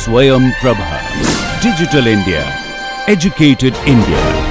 Swayam Prabha. Digital India. Educated India.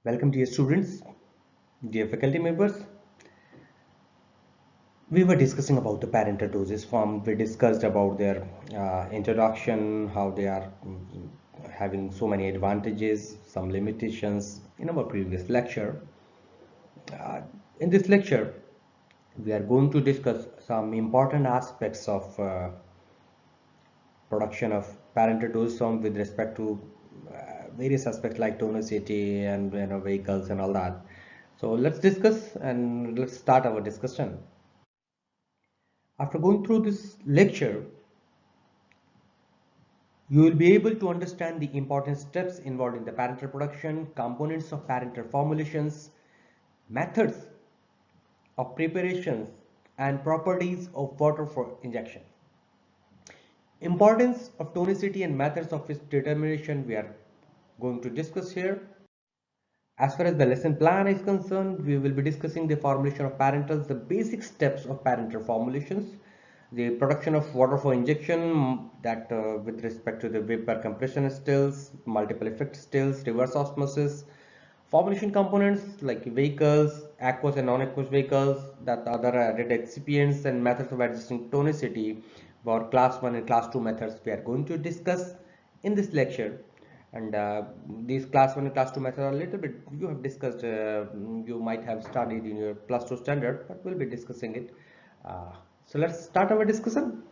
Welcome dear students, dear faculty members. We were discussing about the parental dosage form. We discussed about their introduction, how they are having so many advantages, some limitations in our previous lecture. Uh, in this lecture, we are going to discuss some important aspects of production of parental dosage form with respect to various aspects like tonicity and vehicles and all that. So let's discuss and let's start our discussion. After going through this lecture, you will be able to understand the important steps involved in the parental production, components of parental formulations, methods of preparations, and properties of water for injection. Importance of tonicity and methods of its determination we are going to discuss here. As far as the lesson plan is concerned, we will be discussing the formulation of parentals, the basic steps of parental formulations, the production of water for injection, that with respect to the vapor compression stills, multiple effect stills, reverse osmosis, formulation components like vehicles, aqueous and non-aqueous vehicles, that other added excipients and methods of adjusting tonicity for class 1 and class 2 methods we are going to discuss in this lecture. And these class 1 and class 2 methods are a little bit you have discussed, you might have studied in your plus 2 standard, but we'll be discussing it. So let's start our discussion.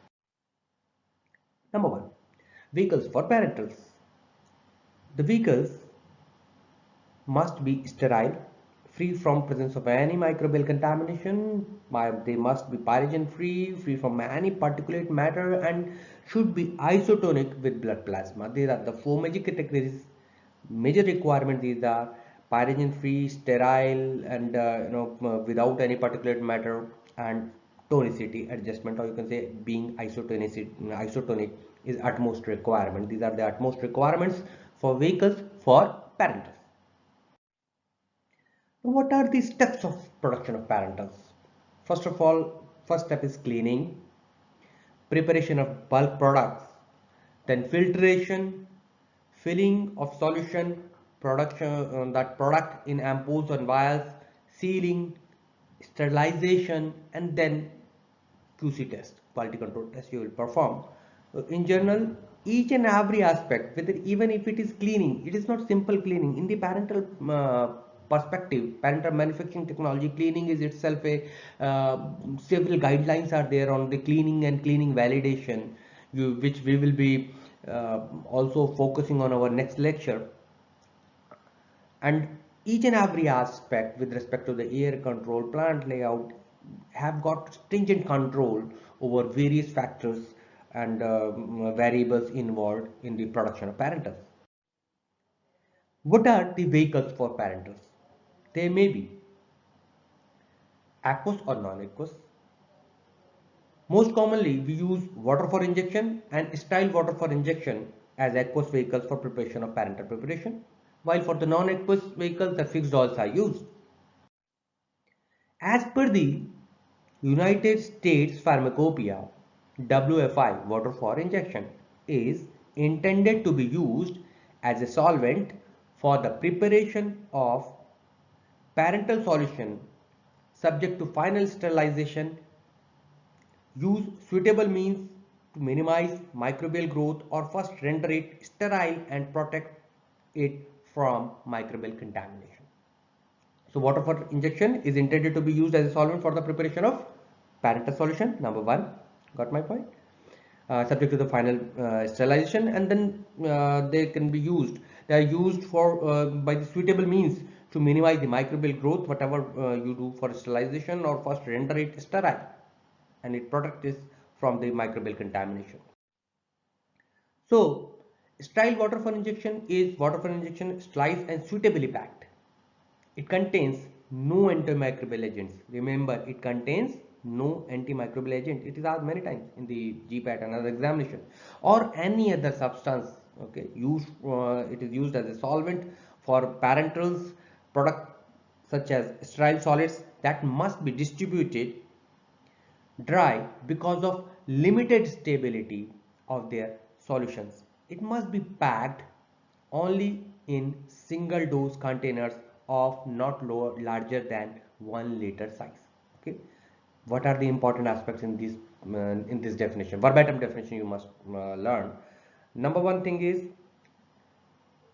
Number 1, vehicles for parentals. The vehicles must be sterile, free from presence of any microbial contamination. They must be pyrogen free, free from any particulate matter, and should be isotonic with blood plasma. These are the four major categories, major requirements. These are pyrogen free, sterile, and without any particulate matter, and tonicity adjustment, or you can say being isotonic is utmost requirement. These are the utmost requirements for vehicles for parentals. What are the steps of production of parentals? First of all, first step is cleaning, preparation of bulk products, then filtration, filling of solution, production that product in ampoules and vials, sealing, sterilization, and then QC test, quality control test you will perform. In general, each and every aspect, whether even if it is cleaning, it is not simple cleaning. In the parental perspective, parental manufacturing technology, cleaning is itself a several guidelines are there on the cleaning and cleaning validation, which we will be also focusing on our next lecture. And each and every aspect with respect to the air control, plant layout have got stringent control over various factors and variables involved in the production of parentals. What are the vehicles for parentals? They may be aqueous or non-aqueous. Most commonly, we use water for injection and sterile water for injection as aqueous vehicles for preparation of parental preparation, while for the non-aqueous vehicles, the fixed oils are used. As per the United States Pharmacopoeia, WFI, water for injection, is intended to be used as a solvent for the preparation of parental solution subject to final sterilization. Use suitable means to minimize microbial growth or first render it sterile and protect it from microbial contamination. So water for injection is intended to be used as a solvent for the preparation of parental solution. Number one, got my point? Subject to the final sterilization, and then they can be used. They are used for by the suitable means to minimize the microbial growth, whatever you do for sterilization, or first render it sterile, and it protects it from the microbial contamination. So, sterile water for injection is water for injection sterilized and suitably packed. It contains no antimicrobial agents. Remember, it contains no antimicrobial agent. It is asked many times in the GPAT and other examination, or any other substance. Okay, it is used as a solvent for parentals product such as sterile solids that must be distributed dry because of limited stability of their solutions. It must be packed only in single dose containers of not larger than 1 liter size. Okay, what are the important aspects in this definition? Verbatim definition you must learn. Number one thing is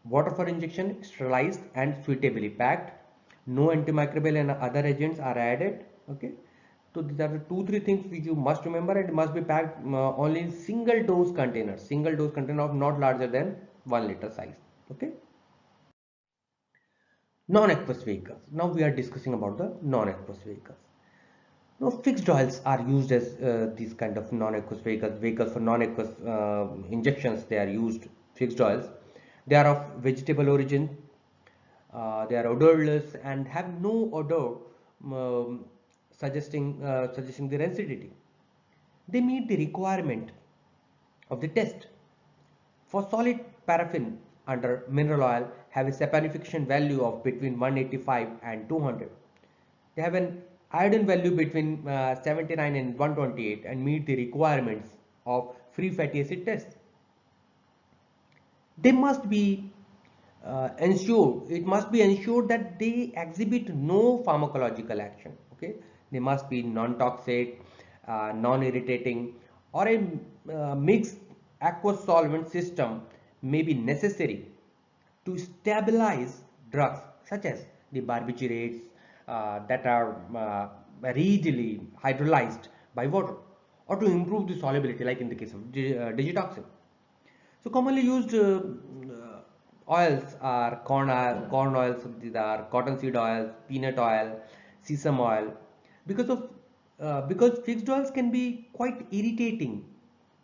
water for injection sterilized and suitably packed. No antimicrobial and other agents are added. Okay, so these are the 2-3 things which you must remember, and it must be packed only in single dose container of not larger than 1 liter size. Okay, non-aqueous vehicles. Now we are discussing about the non-aqueous vehicles. Now fixed oils are used as these kind of non-aqueous vehicles for non-aqueous injections. They are used fixed oils. They are of vegetable origin. They are odorless and have no odor, suggesting their acidity. They meet the requirement of the test. For solid paraffin under mineral oil have a saponification value of between 185 and 200. They have an iodine value between 79 and 128 and meet the requirements of free fatty acid test. They must be it must be ensured that they exhibit no pharmacological action. Okay, they must be non-toxic, non-irritating, or a mixed aqueous solvent system may be necessary to stabilize drugs such as the barbiturates that are readily hydrolyzed by water, or to improve the solubility like in the case of digitoxin. So commonly used oils are corn oils, these are cottonseed oils, peanut oil, sesame oil. Because fixed oils can be quite irritating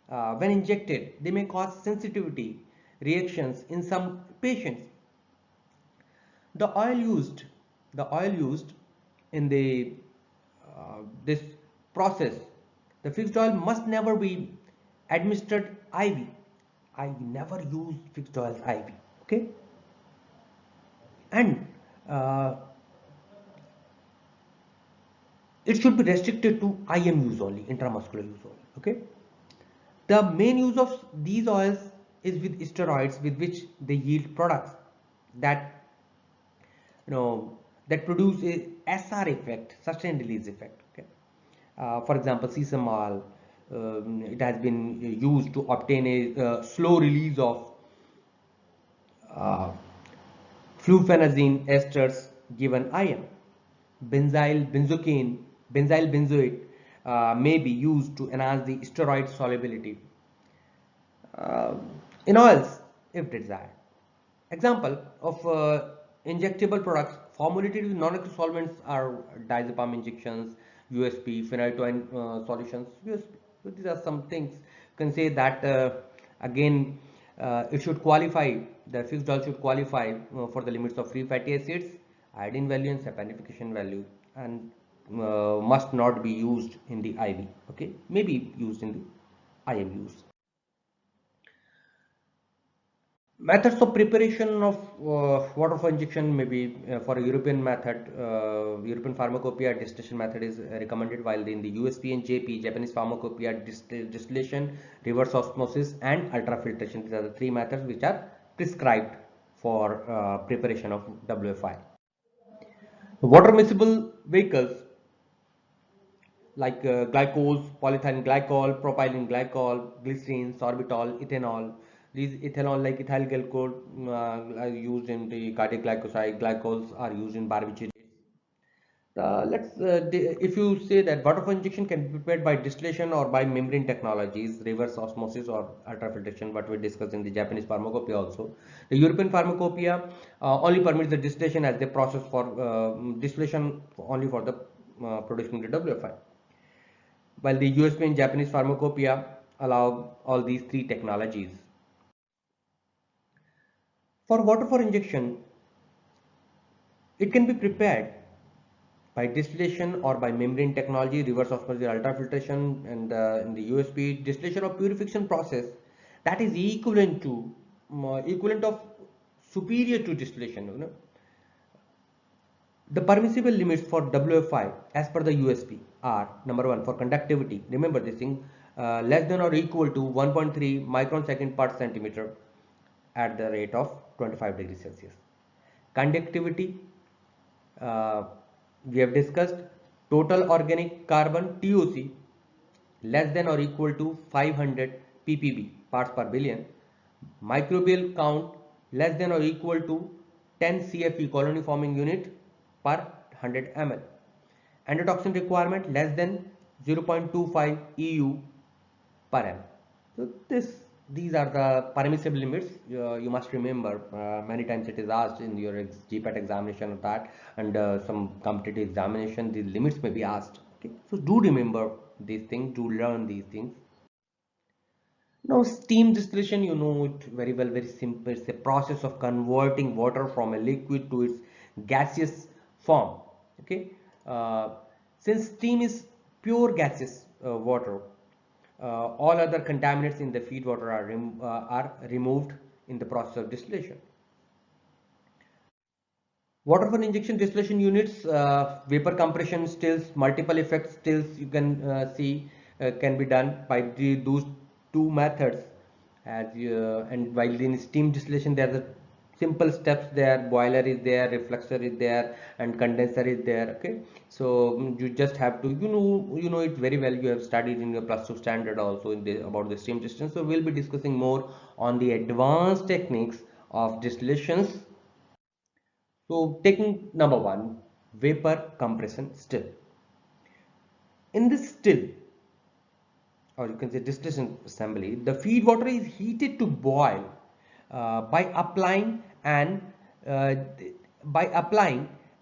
when injected, they may cause sensitivity reactions in some patients. The oil used in the this process, the fixed oil must never be administered IV. I never use fixed oils IV. Okay, and it should be restricted to IM use only, intramuscular use only. Okay, the main use of these oils is with steroids, with which they yield products that that produce a SR effect, sustained release effect. Okay, for example, sesame oil. It has been used to obtain a slow release of uh, flufenazine esters given IM. Benzyl benzoate may be used to enhance the steroid solubility uh, in oils if desired. Example of injectable products formulated with non-aqueous solvents are diazepam injections, USP, phenytoin solutions, USP. So these are some things. You can say that again, it should qualify, the fixed oil should qualify for the limits of free fatty acids, iodine value and saponification value, and must not be used in the IV. Okay, may be used in the IM use. Methods of preparation of water for injection may be for a European method, European pharmacopoeia distillation method is recommended, while in the USP and JP, Japanese pharmacopoeia distillation, reverse osmosis and ultrafiltration. These are the 3 methods which are prescribed for preparation of WFI. Water miscible vehicles like glycose, polyethylene glycol, propylene glycol, glycerin, sorbitol, ethanol. These ethanol like ethyl glycol are used in the cardiac glycoside. Glycols are used in barbiturates. If you say that water for injection can be prepared by distillation or by membrane technologies, reverse osmosis or ultrafiltration, what we discussed in the Japanese pharmacopoeia also. The European pharmacopoeia only permits the distillation as the process for distillation only for the production of the WFI, while the USP and Japanese pharmacopoeia allow all these three technologies. For water for injection, it can be prepared by distillation or by membrane technology, reverse osmosis, ultrafiltration, and in the USP, distillation or purification process that is equivalent of superior to distillation. The permissible limits for WFI as per the USP are: number one, for conductivity. Remember this thing, less than or equal to 1.3 micron per centimeter at the rate of 25 degrees Celsius. Conductivity, uh, we have discussed total organic carbon TOC less than or equal to 500 ppb parts per billion. Microbial count less than or equal to 10 CFE colony forming unit per 100 ml. Endotoxin requirement less than 0.25 EU per m. So these are the permissible limits. You must remember, many times it is asked in your GPAT examination of that, and some competitive examination, the limits may be asked. Okay, so do remember these things, do learn these things. Now, steam distillation, you know it very well, very simple. It's a process of converting water from a liquid to its gaseous form. Okay, since steam is pure gaseous water, all other contaminants in the feed water are removed in the process of distillation. Water for injection distillation units, vapor compression stills, multiple effect stills you can see can be done by those two methods. And while in steam distillation there are the simple steps there: boiler is there, refluxer is there, and condenser is there. Okay, so you just have to you know it very well. You have studied in your plus 2 standard also about the steam distillation. So we'll be discussing more on the advanced techniques of distillations. So taking number one, vapor compression still. In this still, or you can say distillation assembly, the feed water is heated to boil by uh, applying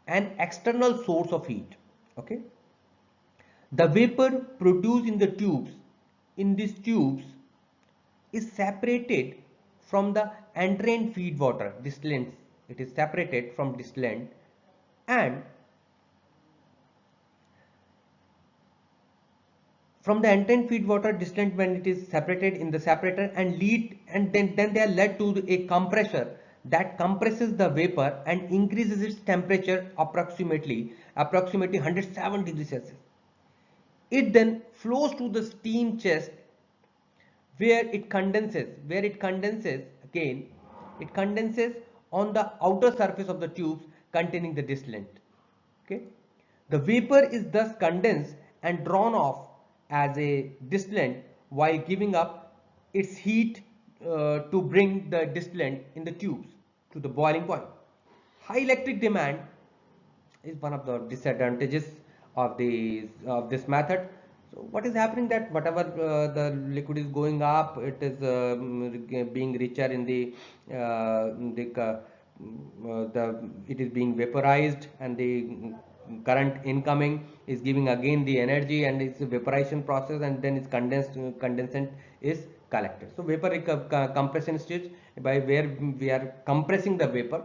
an external source of heat. Okay, the vapor produced in the tubes, in these tubes, is separated from the entrant feed water distillant. It is separated from distillant, and from the entrant feed water distillant, when it is separated in the separator and then they are led to a compressor that compresses the vapor and increases its temperature approximately 107 degrees Celsius. It then flows to the steam chest where it condenses again. It condenses on the outer surface of the tubes containing the distillant. Okay, the vapor is thus condensed and drawn off as a distillant while giving up its heat to bring the distillant in the tubes to the boiling point. High electric demand is one of the disadvantages of this method. So what is happening, that whatever the liquid is going up, it is being richer in it is being vaporized, and the current incoming is giving again the energy, and it's a vaporization process, and then it's condensant is collected. So vapor compression stage, by where we are compressing the vapor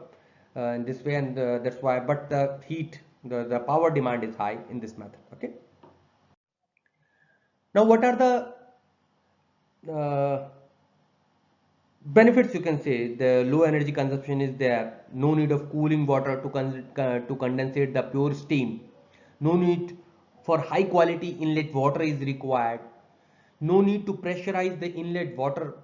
in this way, and that's why, but the heat, the power demand is high in this method. Okay, now what are the benefits? You can say the low energy consumption is there, no need of cooling water to condensate the pure steam, no need for high quality inlet water is required, no need to pressurize the inlet water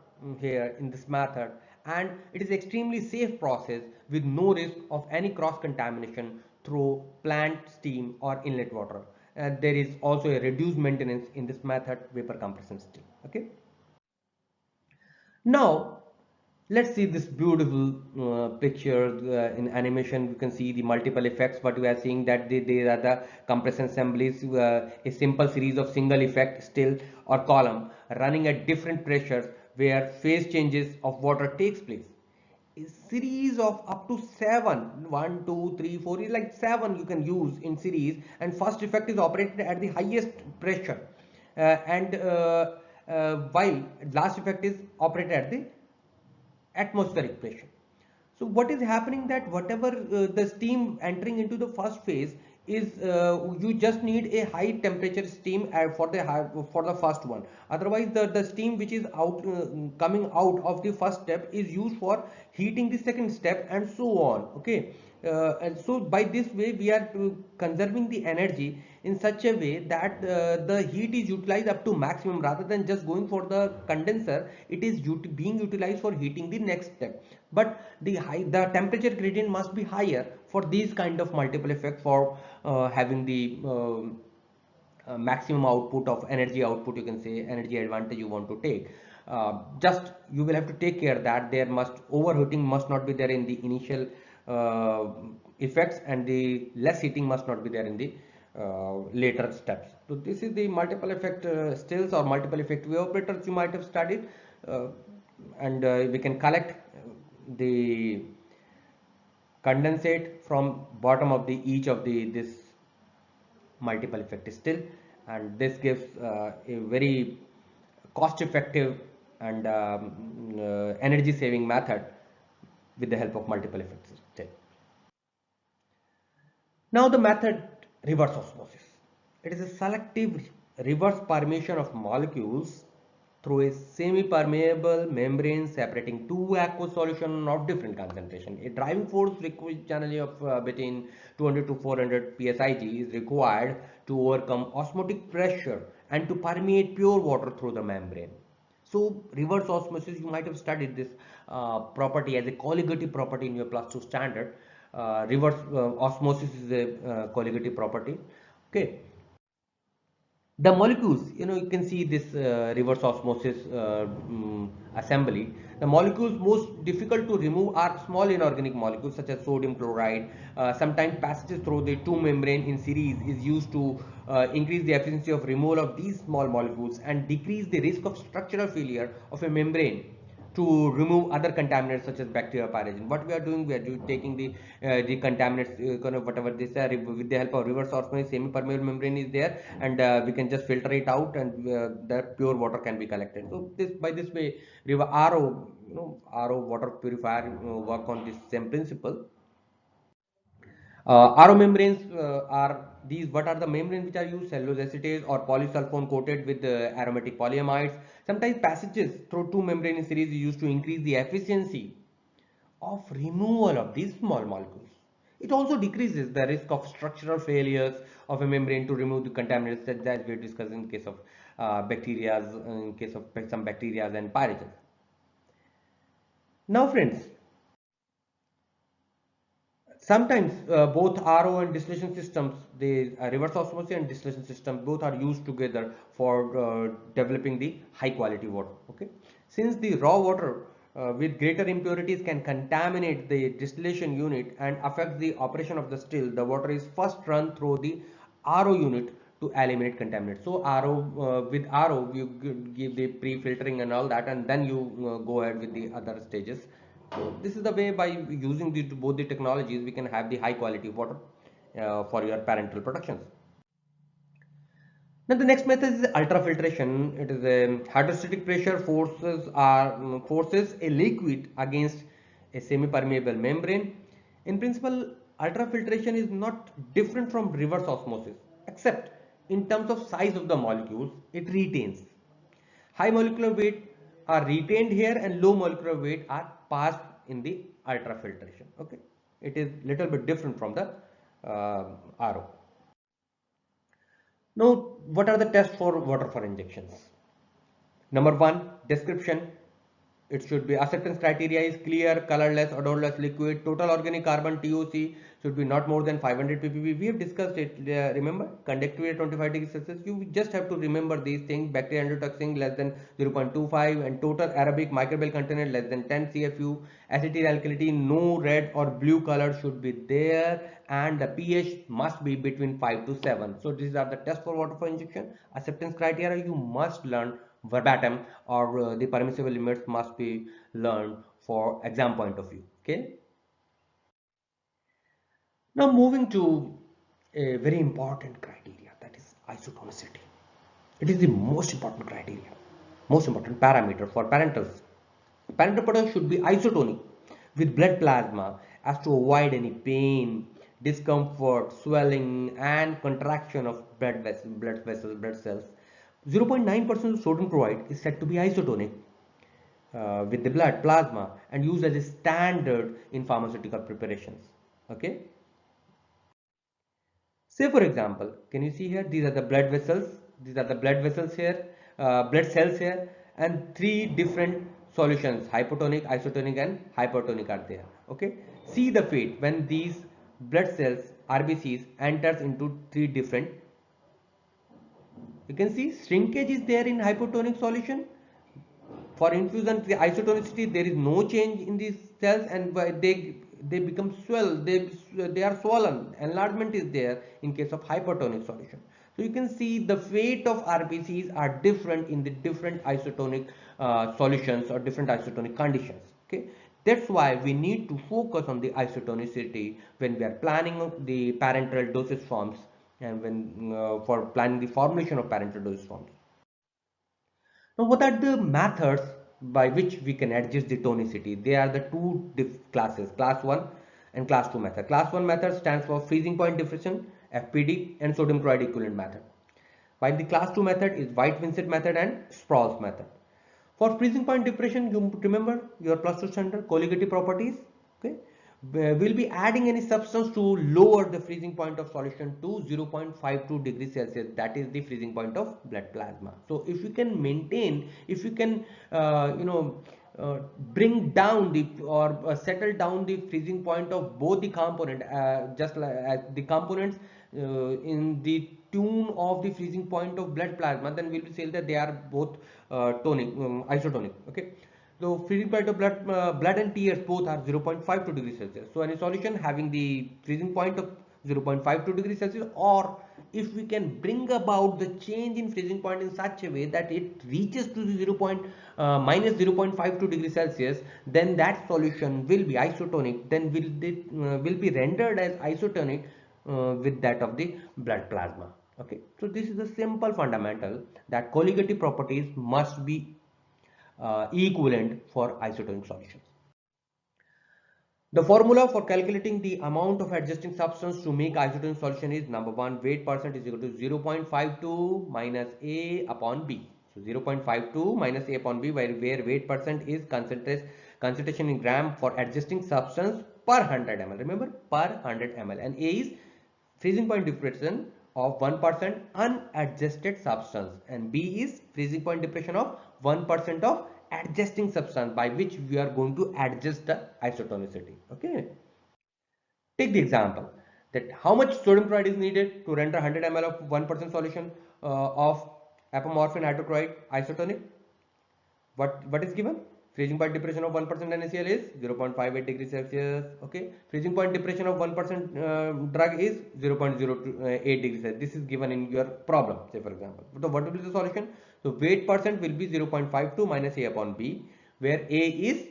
here in this method, and it is extremely safe process with no risk of any cross contamination through plant steam or inlet water. There is also a reduced maintenance in this method, vapor compression steam. Okay, now Let's see this beautiful picture in animation. You can see the multiple effects, but we are seeing that they are the compression assemblies, a simple series of single effect still or column running at different pressures where phase changes of water takes place. A series of up to seven, 1 2 3 4 is like seven you can use in series, and first effect is operated at the highest pressure, and while last effect is operated at the atmospheric pressure. So what is happening that whatever the steam entering into the first phase is, you just need a high temperature steam for the first one. Otherwise the steam which is out coming out of the first step is used for heating the second step and so on. Okay. And so by this way we are conserving the energy in such a way that the heat is utilized up to maximum, rather than just going for the condenser. It is being utilized for heating the next step, but the temperature gradient must be higher for these kind of multiple effect for having the maximum output of energy output, you can say energy advantage you want to take. Just you will have to take care that there must overheating must not be there in the initial uh, effects, and the less heating must not be there in the later steps. So this is the multiple effect stills or multiple effect evaporators you might have studied, uh, and we can collect the condensate from bottom of the each of the this multiple effect still, and this gives a very cost effective and energy saving method with the help of multiple effects still. Now the method reverse osmosis. It is a selective reverse permeation of molecules through a semi-permeable membrane separating two aqueous solution of different concentration. A driving force generally of between 200 to 400 psig is required to overcome osmotic pressure and to permeate pure water through the membrane. So reverse osmosis, you might have studied this property as a colligative property in your plus 2 standard. Reverse osmosis is a colligative property. Okay. The molecules, you can see this reverse osmosis assembly. The molecules most difficult to remove are small inorganic molecules such as sodium chloride. Sometimes passages through the two membrane in series is used to increase the efficiency of removal of these small molecules and decrease the risk of structural failure of a membrane to remove other contaminants such as bacteria, pyrogen. What we are doing, we are taking the contaminants, whatever this with the help of reverse osmosis, semi-permeable membrane is there, and we can just filter it out, and that pure water can be collected. So this by this way, river RO, RO water purifier work on this same principle. RO membranes are these. What are the membranes which are used? Cellulose acetate or polysulfone coated with aromatic polyamides. Sometimes passages through two membrane series is used to increase the efficiency of removal of these small molecules. It also decreases the risk of structural failures of a membrane to remove the contaminants that we discussed in case of bacteria, in case of some bacteria and pyrogens. Now, friends, sometimes both RO and distillation systems, the reverse osmosis and distillation system, both are used together for developing the high quality water. Okay, since the raw water with greater impurities can contaminate the distillation unit and affect the operation of the still, the water is first run through the RO unit to eliminate contaminants. So with RO you give the pre-filtering and all that, and then you go ahead with the other stages. So this is the way, by using both the technologies, we can have the high quality water for your parental productions. Now the next method is ultrafiltration. It is a hydrostatic pressure forces a liquid against a semi-permeable membrane. In principle, ultrafiltration is not different from reverse osmosis, except in terms of size of the molecules, it retains. High molecular weight are retained here, and low molecular weight are passed in the ultrafiltration. Okay, it is little bit different from the RO. Now, what are the tests for water for injections? Number one, description. It should be acceptance criteria is clear, colorless, odorless liquid. Total organic carbon TOC should be not more than 500 ppb. We have discussed it. Remember, conductivity at 25 degrees Celsius. You just have to remember these things. Bacterial endotoxin less than 0.25 and total aerobic microbial content less than 10 CFU. Acetyl alkylity no red or blue color should be there, and the pH must be between 5 to 7. So these are the tests for water for injection. Acceptance criteria you must learn verbatim, or the permissible limits must be learned for exam point of view. Okay, now moving to a very important criteria, that is isotonicity. It is the most important criteria, most important parameter for parentals. Parental product should be isotonic with blood plasma as to avoid any pain, discomfort, swelling and contraction of blood cells. 0.9% of sodium chloride is said to be isotonic with the blood plasma and used as a standard in pharmaceutical preparations. Okay. Say for example, can you see here? These are the blood vessels. These are the blood vessels here, blood cells here, and three different solutions: hypotonic, isotonic, and hypertonic are there. Okay. See the fate when these blood cells RBCs enters into three different. You can see shrinkage is there in hypotonic solution. For infusion, the isotonicity, there is no change in these cells, and they become they are swollen. Enlargement is there in case of hypertonic solution. So you can see the fate of RBCs are different in the different isotonic solutions or different isotonic conditions. Okay, that's why we need to focus on the isotonicity when we are planning the parenteral dosage forms, and when for planning the formulation of parenteral dosage forms. Now, what are the methods by which we can adjust the tonicity? They are the two classes, class 1 and class 2 method. Class 1 method stands for freezing point diffusion, FPD, and sodium chloride equivalent method. While the class 2 method is White-Vincent method and Sproul's method. For freezing point depression, you remember your plus 2 standard colligative properties. Okay, we'll be adding any substance to lower the freezing point of solution to 0.52 degrees Celsius. That is the freezing point of blood plasma. So if you can maintain, if you can bring down the or settle down the freezing point of both the component, just like the components in the tune of the freezing point of blood plasma, then we'll say that they are both isotonic. Okay, so freezing point of blood and tears both are 0.52 degrees Celsius. So any solution having the freezing point of 0.52 degrees Celsius, or if we can bring about the change in freezing point in such a way that it reaches to the minus 0.52 degrees Celsius, then that solution will be isotonic, then will be rendered as isotonic with that of the blood plasma. Okay, so this is the simple fundamental that colligative properties must be equivalent for isotonic solutions. The formula for calculating the amount of adjusting substance to make isotonic solution is number 1, weight percent is equal to 0.52 minus A upon B. So 0.52 minus A upon B, where weight percent is concentration in gram for adjusting substance per 100 ml. Remember, per 100 ml. And A is freezing point depression of 1% unadjusted substance, and B is freezing point depression of 1% of adjusting substance by which we are going to adjust the isotonicity. Okay, take the example that how much sodium chloride is needed to render 100 ml of 1% solution of apomorphine hydrochloride isotonic. What is given? Freezing point depression of 1% NaCl is 0.58 degrees Celsius. Okay, freezing point depression of 1% drug is 0.08 degrees Celsius. This is given in your problem, say for example. So what will be the solution? So weight percent will be 0.52 minus A upon B, where A is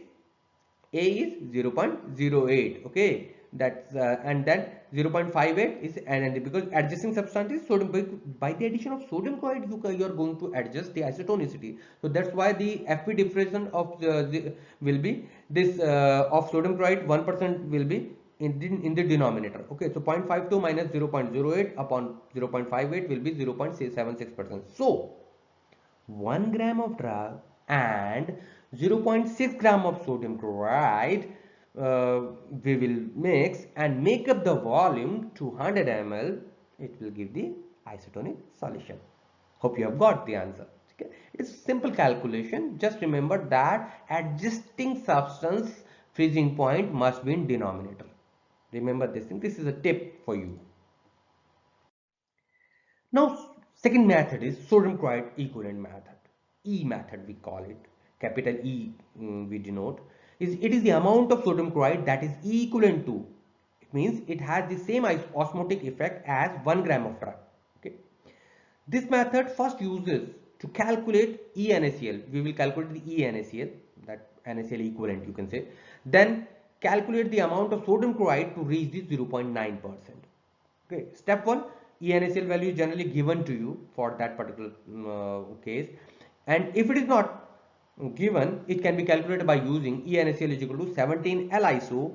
0.08. Okay, that's and then 0.58 is, and because adjusting substance is sodium, by the addition of sodium chloride you are going to adjust the isotonicity. So that's why the FP diffusion of will be this of sodium chloride 1% will be in the denominator. Okay, so 0.52 minus 0.08 upon 0.58 will be 0.76%. So 1 gram of drug and 0.6 gram of sodium chloride we will mix and make up the volume to 100 ml. It will give the isotonic solution. Hope you have got the answer. Okay? It's simple calculation. Just remember that adjusting substance freezing point must be in denominator. Remember this thing. This is a tip for you. Now, second method is sodium chloride equivalent method. E method we call it. Capital E we denote. It is the amount of sodium chloride that is equivalent to. It means it has the same osmotic effect as 1 gram of drug. Okay. This method first uses to calculate eNaCl. We will calculate the eNaCl, that NaCl equivalent you can say. Then calculate the amount of sodium chloride to reach the 0.9%. Okay, step 1, eNaCl value is generally given to you for that particular case, and if it is not given, it can be calculated by using eNaCl is equal to 17L-iso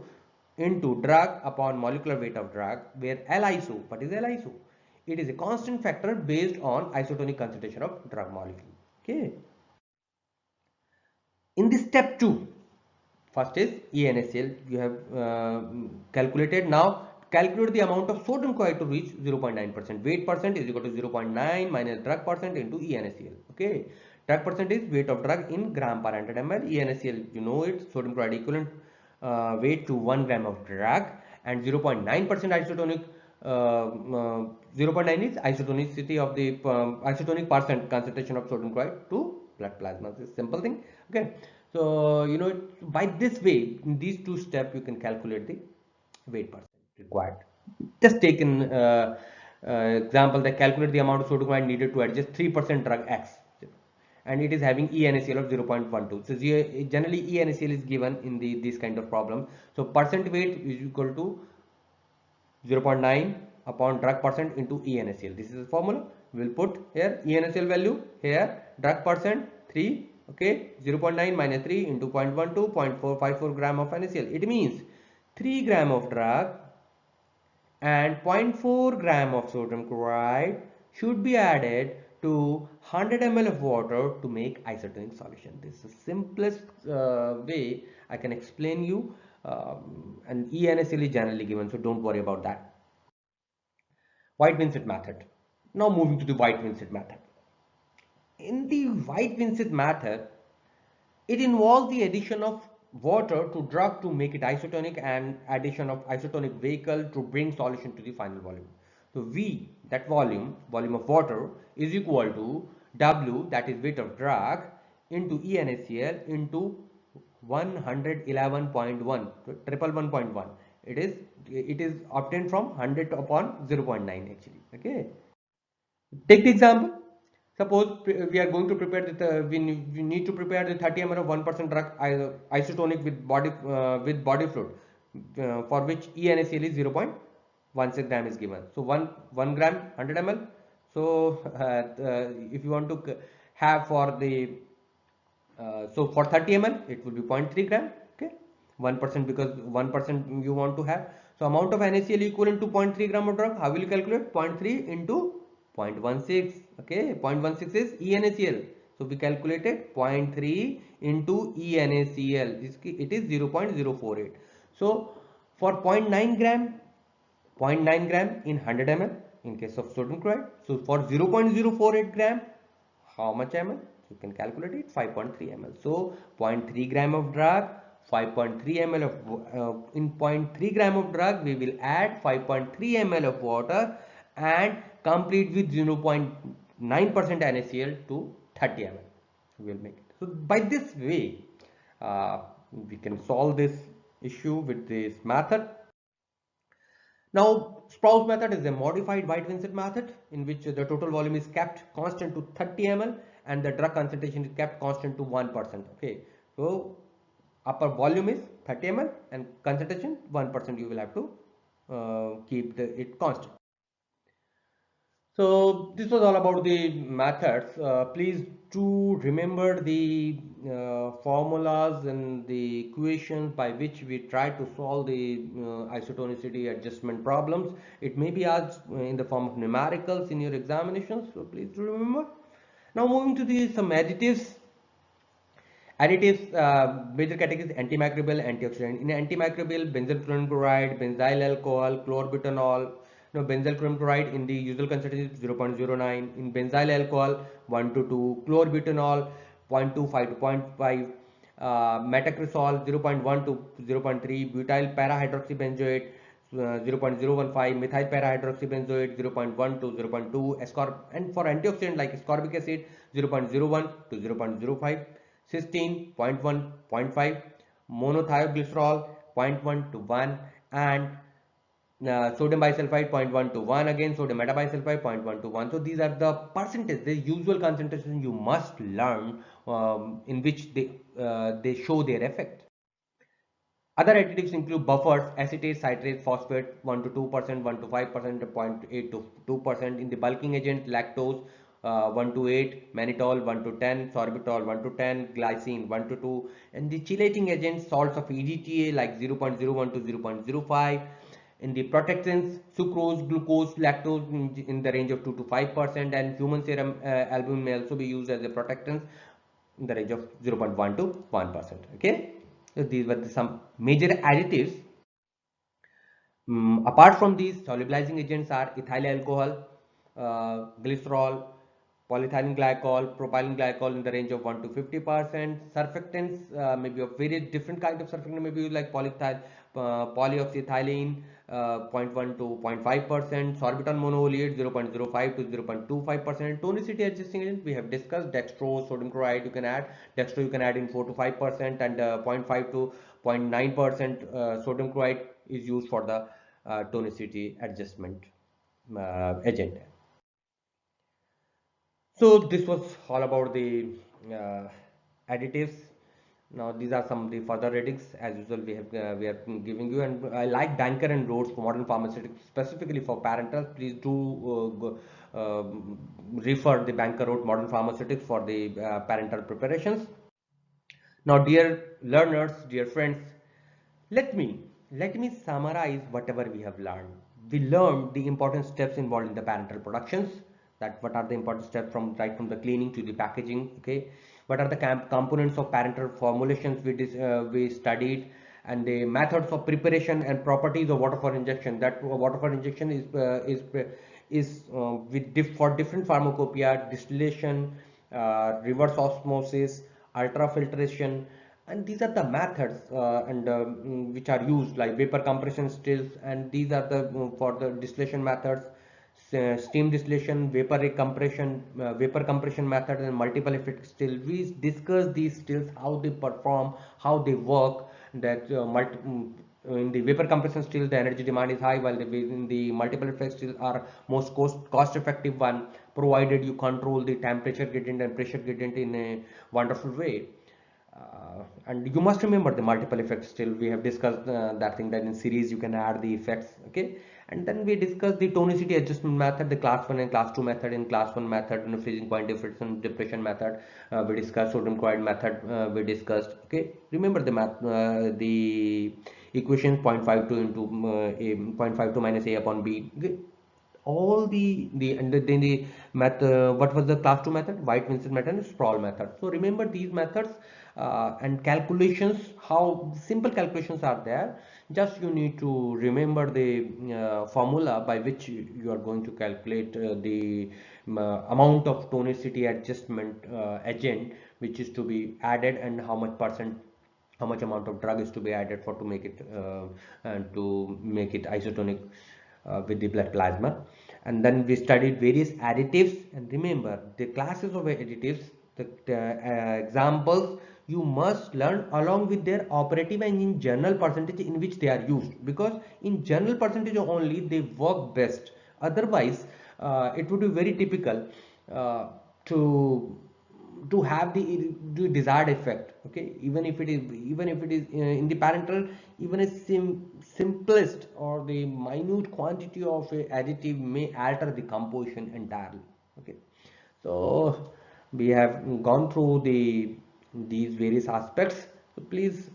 into drug upon molecular weight of drug, where L-iso, what is L-iso? It is a constant factor based on isotonic concentration of drug molecule. Okay. In this step 2, first is eNaCl you have calculated. Now calculate the amount of sodium chloride to reach 0.9%. Weight percent is equal to 0.9 minus drug percent into eNaCl. Okay. Drug percent is weight of drug in gram per 100 ml. eNaCl, you know it, sodium chloride equivalent weight to 1 gram of drug, and 0.9% isotonic 0.9 is isotonicity of the isotonic percent concentration of sodium chloride to blood plasma. It's a simple thing. Okay. So you know by this way, in these two steps you can calculate the weight percent required. Just take an example that calculate the amount of sodium chloride needed to adjust 3% drug X, and it is having eNaCl of 0.12. So generally eNaCl is given in this kind of problem. So percent weight is equal to 0.9 upon drug percent into eNaCl. This is the formula. We will put here eNaCl value, here drug percent 3. Okay, 0.9 minus 3 into 0.12, 0.454 gram of NaCl. It means 3 gram of drug and 0.4 gram of sodium chloride should be added to 100 ml of water to make isotonic solution. This is the simplest way I can explain you, and eNaCl is generally given, so don't worry about that. White-Vincent method. Now moving to the White-Vincent method. In the White-Vincent method, it involves the addition of water to drug to make it isotonic and addition of isotonic vehicle to bring solution to the final volume. So V, that volume of water, is equal to W, that is weight of drug, into eNaCl into 111.1, triple 1.1. It is obtained from 100 upon 0.9 actually. Okay. Take the example. Suppose we are going to prepare the we need to prepare the 30 ml of 1% drug isotonic with body fluid, for which eNaCl is 0.16 gram is given. So 1 gram 100 ml. So if you want to have for the so for 30 ml it will be 0.3 gram. Okay, 1% because 1% you want to have. So amount of NaCl equivalent to 0.3 gram of drug. How will you calculate? 0.3 into 0.16. Okay, 0.16 is eNaCl. So we calculated 0.3 into eNaCl. It is 0.048. So for 0.9 gram, 0.9 gram in 100 ml in case of sodium chloride. So for 0.048 gram, how much ml? You can calculate it, 5.3 ml. So 0.3 gram of drug, 5.3 ml of in 0.3 gram of drug we will add 5.3 ml of water and complete with 0.9% NaCl to 30 ml. We will make it. So by this way we can solve this issue with this method. Now Sprouse method is a modified White-Vincent method in which the total volume is kept constant to 30 ml and the drug concentration is kept constant to 1%. Okay, so upper volume is 30 ml and concentration 1%, you will have to keep it constant. So this was all about the methods. Please do remember the formulas and the equations by which we try to solve the isotonicity adjustment problems. It may be asked in the form of numericals in your examinations, so please do remember. Now moving to some additives. Additives, major categories: antimicrobial, antioxidant. In antimicrobial, benzyl chloride, benzyl alcohol, chlorbutanol, Now benzyl chrome chloride in the usual concentration is 0.09. In benzyl alcohol 1 to 2. Chlorbutanol 0.25 to 0.5. Metacresol 0.1 to 0.3. Butyl parahydroxybenzoate 0.015, methyl parahydroxybenzoate 0.1 to 0.2, and for antioxidant like ascorbic acid 0.01 to 0.05, cysteine 0.1, 0.5, monothioglyrcerol 0.1 to 1, and sodium bisulfite 0.1 to 1, again sodium metabisulfite 0.1 to 1. So these are the percentage, the usual concentration you must learn, in which they show their effect. Other additives include buffers, acetate, citrate, phosphate 1 to 2%, 1 to 5%, 0.8 to 2%. In the bulking agent, lactose 1 to 8, mannitol 1 to 10, sorbitol 1 to 10, glycine 1 to 2. And the chelating agents, salts of EDTA like 0.01 to 0.05. In the protectants, sucrose, glucose, lactose in the range of 2 to 5%, and human serum albumin may also be used as a protectant in the range of 0.1 to 1%. Okay. So these were some major additives. Apart from these, solubilizing agents are ethyl alcohol, glycerol, polyethylene glycol, propylene glycol in the range of 1 to 50%. Surfactants may be of very different kind of surfactant, may be used like polyoxyethylene 0.1 to 0.5%, sorbitol monooleate 0.05 to 0.25%. Tonicity adjusting agent we have discussed, dextrose, sodium chloride you can add. Dextrose you can add in 4 to 5%, and 0.5 to 0.9% sodium chloride is used for the tonicity adjustment agent. So this was all about the additives. Now these are some of the further ratings. As usual, we are giving you, and I like Banker and Rhodes for modern pharmaceutics, specifically for parentals. Please do refer the Banker Rhodes modern pharmaceutics for the parental preparations. Now, dear learners, dear friends, let me summarize whatever we have learned. We learned the important steps involved in the parental productions. That what are the important steps from right from the cleaning to the packaging. Okay, what are the components of parental formulations we studied, and the methods of preparation and properties of water for injection. That water for injection is for different pharmacopoeia, distillation, reverse osmosis, ultrafiltration, and these are the methods which are used, like vapor compression stills, and these are the for the distillation methods, steam distillation, vapor compression method, and multiple effect still. We discuss these stills, how they perform, how they work. That in the vapor compression still the energy demand is high, while in the multiple effect still are most cost effective one, provided you control the temperature gradient and pressure gradient in a wonderful way. And you must remember the multiple effects still. We have discussed that thing, that in series you can add the effects. Okay, and then we discussed the tonicity adjustment method, the class 1 and class 2 method. In class 1 method, in the freezing point difference and depression method, we discussed sodium chloride method, we discussed. Okay, remember the math, the equation 0.52 into a 0.52 minus a upon b. Okay, all and then the method, what was the class 2 method? White-Vincent method and Sproul method. So remember these methods and calculations, how simple calculations are there. Just you need to remember the formula by which you are going to calculate the amount of tonicity adjustment agent which is to be added, and how much amount of drug is to be added for to make it isotonic with the blood plasma. And then we studied various additives, and remember the classes of additives, the examples you must learn along with their operative and in general percentage in which they are used, because in general percentage only they work best. Otherwise it would be very typical to have the desired effect. Okay, even if it is in the parental, even a simplest or the minute quantity of a additive may alter the composition entirely. Okay, so we have gone through these various aspects, so please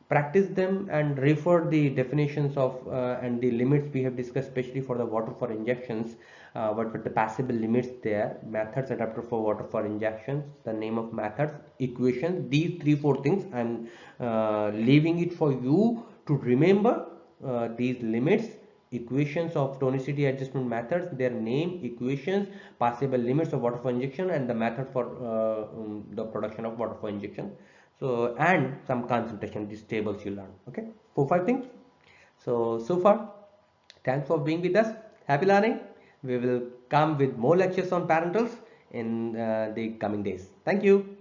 practice them and refer the definitions of and the limits we have discussed, especially for the water for injections. What were the passable limits there, methods adapted for water for injections, the name of methods, equations. These 3-4 things I'm leaving it for you to remember these limits, equations of tonicity adjustment methods, their name, equations, possible limits of water flow injection, and the method for the production of water flow injection. So, and some concentration, these tables you learn. Okay, 4-5 things. So far, thanks for being with us. Happy learning. We will come with more lectures on parentals in the coming days. Thank you.